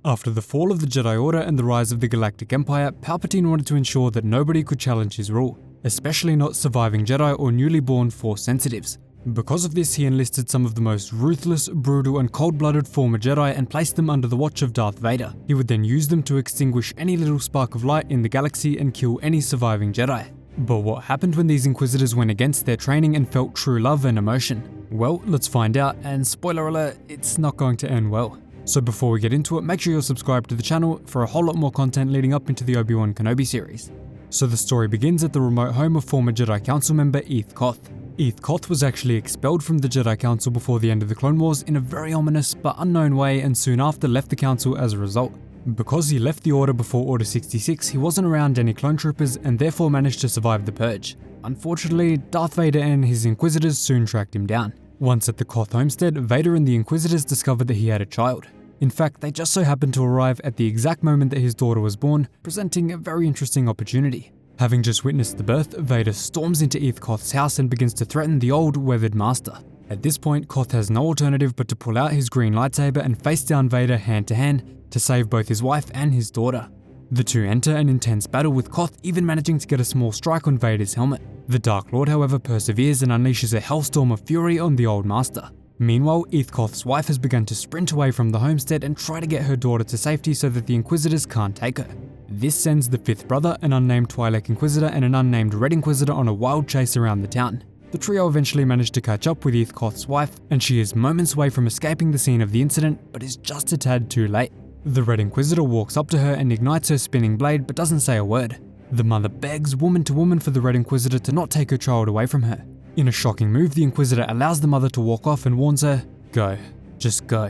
After the fall of the Jedi Order and the rise of the Galactic Empire, Palpatine wanted to ensure that nobody could challenge his rule, especially not surviving Jedi or newly born Force sensitives. Because of this, he enlisted some of the most ruthless, brutal and cold-blooded former Jedi and placed them under the watch of Darth Vader. He would then use them to extinguish any little spark of light in the galaxy and kill any surviving Jedi. But what happened when these Inquisitors went against their training and felt true love and emotion? Well, let's find out, and spoiler alert, it's not going to end well. So before we get into it, make sure you're subscribed to the channel for a whole lot more content leading up into the Obi-Wan Kenobi series. So the story begins at the remote home of former Jedi Council member Eeth Koth. Eeth Koth was actually expelled from the Jedi Council before the end of the Clone Wars in a very ominous but unknown way, and soon after left the Council as a result. Because he left the Order before Order 66, he wasn't around any clone troopers and therefore managed to survive the purge. Unfortunately, Darth Vader and his Inquisitors soon tracked him down. Once at the Koth homestead, Vader and the Inquisitors discovered that he had a child. In fact, they just so happened to arrive at the exact moment that his daughter was born, presenting a very interesting opportunity. Having just witnessed the birth, Vader storms into Eeth Koth's house and begins to threaten the old, weathered master. At this point, Koth has no alternative but to pull out his green lightsaber and face down Vader hand to hand to save both his wife and his daughter. The two enter an intense battle, with Koth even managing to get a small strike on Vader's helmet. The Dark Lord, however, perseveres and unleashes a hellstorm of fury on the old master. Meanwhile, Eeth Koth's wife has begun to sprint away from the homestead and try to get her daughter to safety so that the Inquisitors can't take her. This sends the fifth brother, an unnamed Twi'lek Inquisitor, and an unnamed Red Inquisitor on a wild chase around the town. The trio eventually manage to catch up with Eeth Koth's wife, and she is moments away from escaping the scene of the incident, but is just a tad too late. The Red Inquisitor walks up to her and ignites her spinning blade, but doesn't say a word. The mother begs woman to woman for the Red Inquisitor to not take her child away from her. In a shocking move, the Inquisitor allows the mother to walk off and warns her, "Go, just go."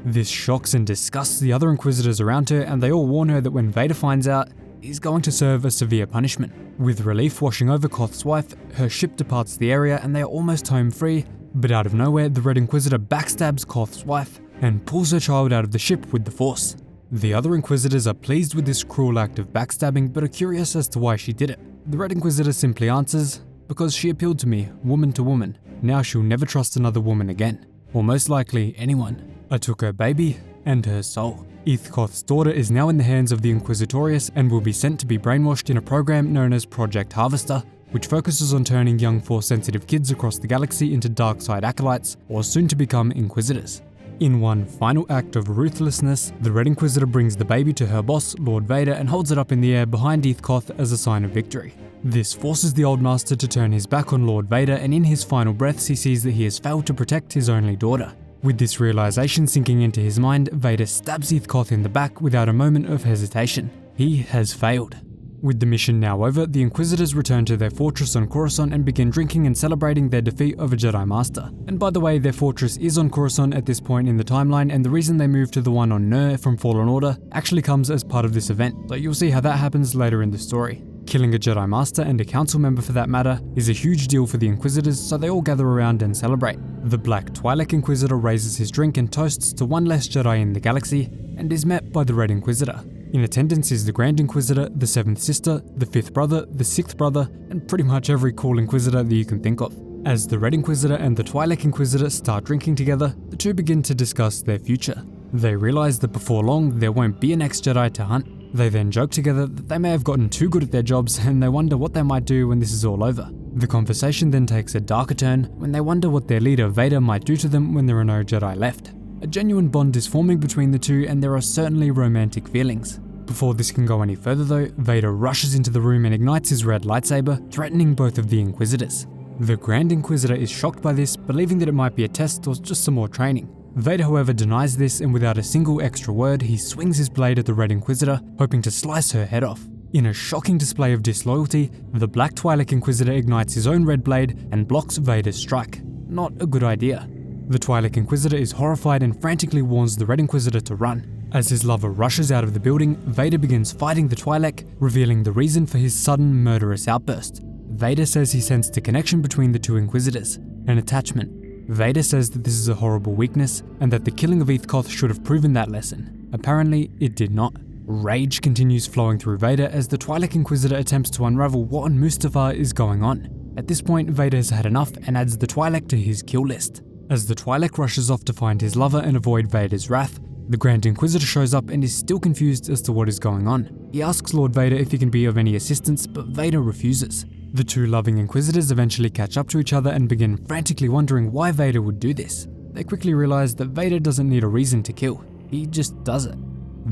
This shocks and disgusts the other Inquisitors around her, and they all warn her that when Vader finds out, he's going to serve a severe punishment. With relief washing over Koth's wife, her ship departs the area and they are almost home free, but out of nowhere, the Red Inquisitor backstabs Koth's wife and pulls her child out of the ship with the Force. The other Inquisitors are pleased with this cruel act of backstabbing, but are curious as to why she did it. The Red Inquisitor simply answers, "Because she appealed to me, woman to woman. Now she'll never trust another woman again. Or most likely, anyone. I took her baby and her soul." Eeth Koth's daughter is now in the hands of the Inquisitorious and will be sent to be brainwashed in a program known as Project Harvester, which focuses on turning young Force-sensitive kids across the galaxy into dark side acolytes, or soon to become Inquisitors. In one final act of ruthlessness, the Red Inquisitor brings the baby to her boss, Lord Vader, and holds it up in the air behind Eeth Koth as a sign of victory. This forces the old master to turn his back on Lord Vader, and in his final breaths he sees that he has failed to protect his only daughter. With this realization sinking into his mind, Vader stabs Eeth Koth in the back without a moment of hesitation. He has failed. With the mission now over, the Inquisitors return to their fortress on Coruscant and begin drinking and celebrating their defeat of a Jedi Master. And by the way, their fortress is on Coruscant at this point in the timeline, and the reason they moved to the one on Nur from Fallen Order actually comes as part of this event, so you'll see how that happens later in the story. Killing a Jedi Master, and a Council member for that matter, is a huge deal for the Inquisitors, so they all gather around and celebrate. The Black Twi'lek Inquisitor raises his drink and toasts to one less Jedi in the galaxy, and is met by the Red Inquisitor. In attendance is the Grand Inquisitor, the Seventh Sister, the Fifth Brother, the Sixth Brother, and pretty much every cool Inquisitor that you can think of. As the Red Inquisitor and the Twi'lek Inquisitor start drinking together, the two begin to discuss their future. They realize that before long, there won't be an ex-Jedi to hunt. They then joke together that they may have gotten too good at their jobs, and they wonder what they might do when this is all over. The conversation then takes a darker turn when they wonder what their leader Vader might do to them when there are no Jedi left. A genuine bond is forming between the two, and there are certainly romantic feelings. Before this can go any further though, Vader rushes into the room and ignites his red lightsaber, threatening both of the Inquisitors. The Grand Inquisitor is shocked by this, believing that it might be a test or just some more training. Vader, however, denies this, and without a single extra word, he swings his blade at the Red Inquisitor, hoping to slice her head off. In a shocking display of disloyalty, the Black Twi'lek Inquisitor ignites his own red blade and blocks Vader's strike. Not a good idea. The Twi'lek Inquisitor is horrified and frantically warns the Red Inquisitor to run. As his lover rushes out of the building, Vader begins fighting the Twi'lek, revealing the reason for his sudden murderous outburst. Vader says he sensed a connection between the two Inquisitors, an attachment. Vader says that this is a horrible weakness, and that the killing of Eeth Koth should have proven that lesson. Apparently, it did not. Rage continues flowing through Vader as the Twi'lek Inquisitor attempts to unravel what on Mustafar is going on. At this point, Vader has had enough and adds the Twi'lek to his kill list. As the Twi'lek rushes off to find his lover and avoid Vader's wrath, The Grand Inquisitor shows up and is still confused as to what is going on. He asks Lord Vader if he can be of any assistance, but Vader refuses. The two loving Inquisitors eventually catch up to each other and begin frantically wondering why Vader would do this. They quickly realize that Vader doesn't need a reason to kill, he just does it.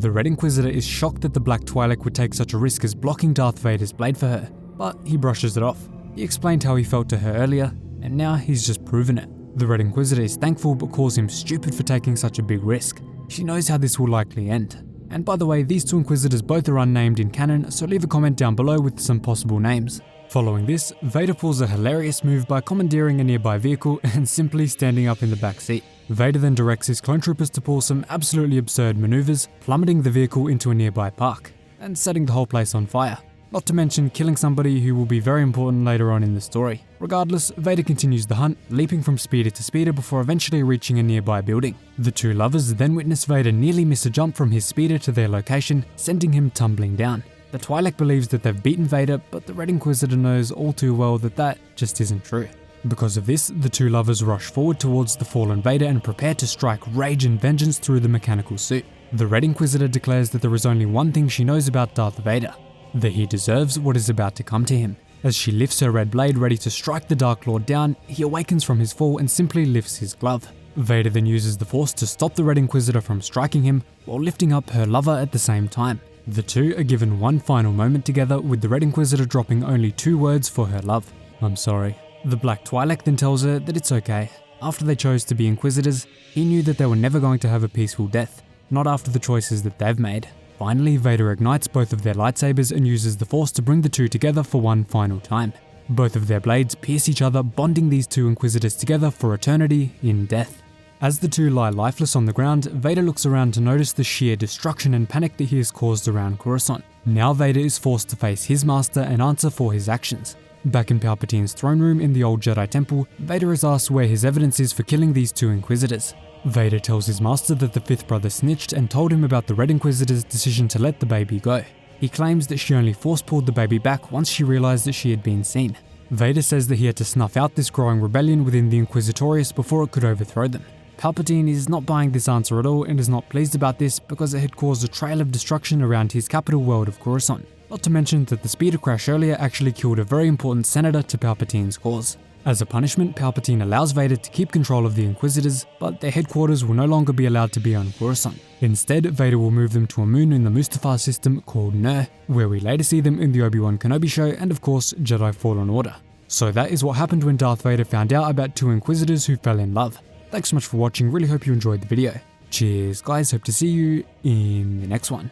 The Red Inquisitor is shocked that the Black Twi'lek would take such a risk as blocking Darth Vader's blade for her, but he brushes it off. He explained how he felt to her earlier, and now he's just proven it. The Red Inquisitor is thankful but calls him stupid for taking such a big risk. She knows how this will likely end. And by the way, these two Inquisitors both are unnamed in canon, so leave a comment down below with some possible names. Following this, Vader pulls a hilarious move by commandeering a nearby vehicle and simply standing up in the back seat. Vader then directs his clone troopers to pull some absolutely absurd maneuvers, plummeting the vehicle into a nearby park, and setting the whole place on fire. Not to mention killing somebody who will be very important later on in the story. Regardless, Vader continues the hunt, leaping from speeder to speeder before eventually reaching a nearby building. The two lovers then witness Vader nearly miss a jump from his speeder to their location, sending him tumbling down. The Twi'lek believes that they've beaten Vader, but the Red Inquisitor knows all too well that that just isn't true. Because of this, the two lovers rush forward towards the fallen Vader and prepare to strike rage and vengeance through the mechanical suit. The Red Inquisitor declares that there is only one thing she knows about Darth Vader, that he deserves what is about to come to him. As she lifts her red blade ready to strike the Dark Lord down, he awakens from his fall and simply lifts his glove. Vader then uses the Force to stop the Red Inquisitor from striking him while lifting up her lover at the same time. The two are given one final moment together, with the Red Inquisitor dropping only 2 words for her love: "I'm sorry." The Black Twi'lek then tells her that it's okay. After they chose to be Inquisitors, he knew that they were never going to have a peaceful death, not after the choices that they've made. Finally, Vader ignites both of their lightsabers and uses the Force to bring the two together for one final time. Both of their blades pierce each other, bonding these two Inquisitors together for eternity in death. As the two lie lifeless on the ground, Vader looks around to notice the sheer destruction and panic that he has caused around Coruscant. Now Vader is forced to face his master and answer for his actions. Back in Palpatine's throne room in the old Jedi Temple, Vader is asked where his evidence is for killing these two Inquisitors. Vader tells his master that the fifth brother snitched and told him about the Red Inquisitor's decision to let the baby go. He claims that she only force-pulled the baby back once she realized that she had been seen. Vader says that he had to snuff out this growing rebellion within the Inquisitorious before it could overthrow them. Palpatine is not buying this answer at all and is not pleased about this because it had caused a trail of destruction around his capital world of Coruscant. Not to mention that the speeder crash earlier actually killed a very important senator to Palpatine's cause. As a punishment, Palpatine allows Vader to keep control of the Inquisitors, but their headquarters will no longer be allowed to be on Coruscant. Instead, Vader will move them to a moon in the Mustafar system called Nur, where we later see them in the Obi-Wan Kenobi show and of course Jedi Fallen Order. So that is what happened when Darth Vader found out about two Inquisitors who fell in love. Thanks so much for watching, really hope you enjoyed the video. Cheers guys, hope to see you in the next one.